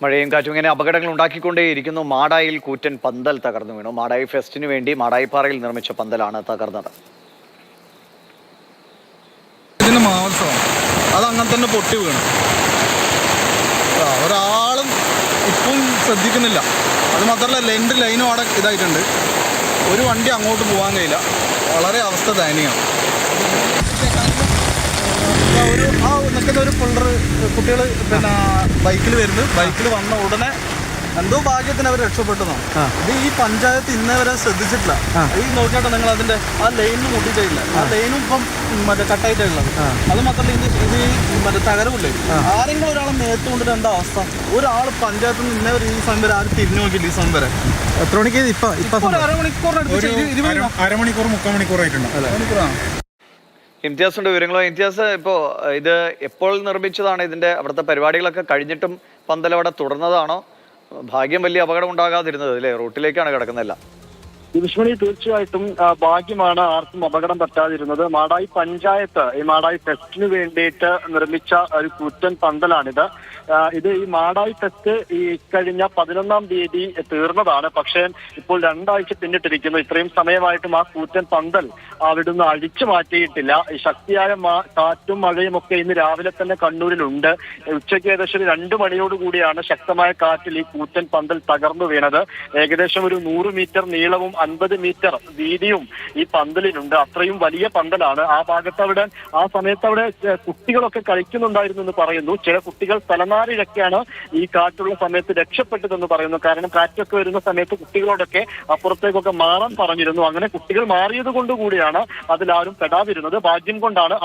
മഴയും കാറ്റും ഇങ്ങനെ അപകടങ്ങൾ ഉണ്ടാക്കിക്കൊണ്ടേയിരിക്കുന്നു. മാടായിൽ കൂറ്റൻ പന്തൽ തകർന്നു വീണു. മാടായി ഫെസ്റ്റിന് വേണ്ടി മാടായിപ്പാറയിൽ നിർമ്മിച്ച പന്തലാണ് തകർന്നത്. ഇതിന്റെ മാംസം അതങ്ങനെ തന്നെ പൊട്ടി വീണു. ഒരാളും ഇപ്പം ശ്രദ്ധിക്കുന്നില്ല. അത് മാത്രമല്ല ലെൻഡ് ലൈനും അവിടെ ഇതായിട്ടുണ്ട്. ഒരു വണ്ടി അങ്ങോട്ട് പോകാൻ കഴിയില്ല. വളരെ അവസ്ഥ ദയനീയമാണ്. നിൽക്കുന്ന ഒരു പിള്ളേർ കുട്ടികൾ ബൈക്കിൽ വരുന്നു. ബൈക്കിൽ വന്ന ഉടനെ എന്തോ ഭാഗ്യത്തിന് അവർ രക്ഷപ്പെട്ടതാണ്. ഇത് ഈ പഞ്ചായത്ത് ഇന്നേ വരെ ശ്രദ്ധിച്ചിട്ടില്ല. ഈ നോക്കിയാട്ടെ നിങ്ങൾ അതിന്റെ ആ ലൈനിന് മുട്ടിയിട്ടില്ല. ആ ലൈനും ഇപ്പം കട്ടായിട്ടുള്ളത്. അത് മാത്രമല്ല ഇത് തകരമില്ലേ. ആരെങ്കിലും ഒരാളെ നേരത്തുകൊണ്ടിട്ട് എന്താ അവസ്ഥ? ഒരാൾ പഞ്ചായത്തിൽ നിന്ന് ഇന്നേ വരെ ഈ സമയം വരെ ആരും തിരിഞ്ഞു നോക്കിയില്ല. ഈ സമയം വരെ എത്ര മണിക്ക് അരമണിക്കൂർ 3/4 മണിക്കൂറായിട്ടുണ്ട്. ഇംതിയാസിന്റെ വിവരങ്ങളോ? ഇംതിയാസ്, ഇപ്പോൾ ഇത് എപ്പോൾ നിർമ്മിച്ചതാണ്? ഇതിന്റെ അവിടുത്തെ പരിപാടികളൊക്കെ കഴിഞ്ഞിട്ടും പന്തലവിടെ തുടർന്നതാണോ? ഭാഗ്യം വലിയ അപകടം ഉണ്ടാകാതിരുന്നത് അല്ലേ? റൂട്ടിലേക്കാണ് കിടക്കുന്നതല്ല. വിഷ്മണി, തീർച്ചയായിട്ടും ഭാഗ്യമാണ് ആർക്കും അപകടം പറ്റാതിരുന്നത്. മാടായി പഞ്ചായത്ത് ഈ മാടായി ഫെസ്റ്റിന് വേണ്ടിയിട്ട് നിർമ്മിച്ച ഒരു കൂറ്റൻ പന്തലാണിത്. ഇത് ഈ മാടായി ഫെസ്റ്റ് ഈ കഴിഞ്ഞ 11-ാം തീയതി തീർന്നതാണ്. പക്ഷേ ഇപ്പോൾ 2 ആഴ്ച പിന്നിട്ടിരിക്കുന്നു. ഇത്രയും സമയമായിട്ടും ആ കൂറ്റൻ പന്തൽ അവിടുന്ന് അഴിച്ചു മാറ്റിയിട്ടില്ല. ഈ ശക്തിയായ കാറ്റും മഴയും ഒക്കെ ഇന്ന് രാവിലെ തന്നെ കണ്ണൂരിലുണ്ട്. ഉച്ചയ്ക്ക് ഏകദേശം 2 മണിയോടുകൂടിയാണ് ശക്തമായ കാറ്റിൽ ഈ കൂറ്റൻ പന്തൽ തകർന്നു വീണത്. ഏകദേശം ഒരു 100 മീറ്റർ നീളവും 50 മീറ്റർ വീതിയും ഈ പന്തലിനുണ്ട്. അത്രയും വലിയ പന്തലാണ്. ആ ഭാഗത്ത് അവിടെ ആ സമയത്ത് അവിടെ കുട്ടികളൊക്കെ കളിക്കുന്നുണ്ടായിരുന്നു എന്ന് പറയുന്നു. ചില കുട്ടികൾ തലനാരിഴൊക്കെയാണ് ഈ കാറ്റുള്ള സമയത്ത് രക്ഷപ്പെട്ടതെന്ന് പറയുന്നു. കാരണം കാറ്റൊക്കെ വരുന്ന സമയത്ത് കുട്ടികളോടൊക്കെ അപ്പുറത്തേക്കൊക്കെ മാറാൻ പറഞ്ഞിരുന്നു. അങ്ങനെ കുട്ടികൾ മാറിയത് കൊണ്ടുകൂടിയാണ് അതിലാരും പെടാതിരുന്നത്. ഭാഗ്യം കൊണ്ടാണ്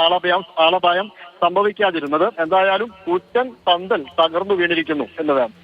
ആളപായം സംഭവിക്കാതിരുന്നത്. എന്തായാലും കൂറ്റൻ പന്തൽ തകർന്നു വീണിരിക്കുന്നു എന്നതാണ്.